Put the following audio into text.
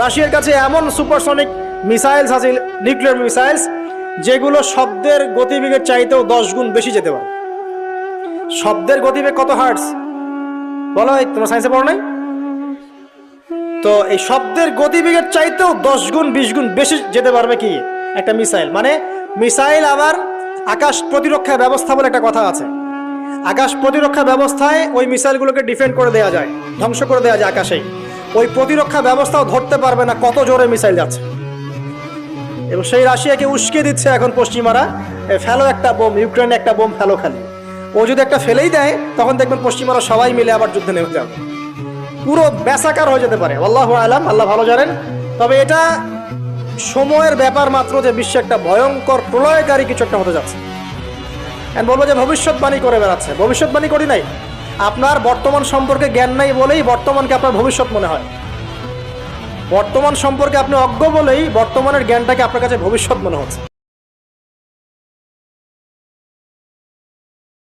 রাশিয়ার কাছে এমন সুপারসনিক মিসাইলস আছে, নিউক্লিয়ার মিসাইলস, যেগুলো শব্দের গতিবেগের চাইতেও 10 গুণ বেশি যেতে পারে। শব্দের গতিবেগ কত হার্টস বলো, তোমরা সায়েন্সে পড়ো নাই? তো এই শব্দের গতিবেগের চাইতেও 10 গুণ 20 গুণ বেশি যেতে পারবে কি একটা মিসাইল। মানে মিসাইল আবার আকাশ প্রতিরক্ষা ব্যবস্থা বলে একটা কথা আছে। আকাশ প্রতিরক্ষা ব্যবস্থায় ওই মিসাইলগুলোকে ডিফেন্ড করে দেওয়া যায়, ধ্বংস করে দেওয়া যায় আকাশেই। ওই প্রতিরক্ষা ব্যবস্থাও ধরতে পারবে না কত জোরে মিসাইল যাচ্ছে। এবং সেই রাশিয়াকে উস্কে দিচ্ছে এখন পশ্চিমারা, ফেলো একটা বোম, ইউক্রেনে একটা বোম ফেলো খালি। ও যদি একটা ফেলেই দেয় তখন দেখবেন পশ্চিমারা সবাই মিলে আবার যুদ্ধে নেমে যাবে, পুরো বেসাকার হয়ে যেতে পারে। আল্লাহু আলাম, আল্লাহ ভালো জানেন। তবে এটা সময়ের ব্যাপার মাত্র যে বিশ্বে একটা ভয়ঙ্কর প্রলয়কারী কিছু একটা হতে যাচ্ছে। বলবো যে ভবিষ্যৎবাণী করে বেড়াচ্ছে। ভবিষ্যৎবাণী করি নাই, আপনার বর্তমান সম্পর্কে জ্ঞান নাই বলেই বর্তমানকে আপনার ভবিষ্যৎ মনে হয়। বর্তমান সম্পর্কে আপনি অজ্ঞ বলেই বর্তমানের জ্ঞানটাকে আপনার কাছে ভবিষ্যৎ মনে হচ্ছে।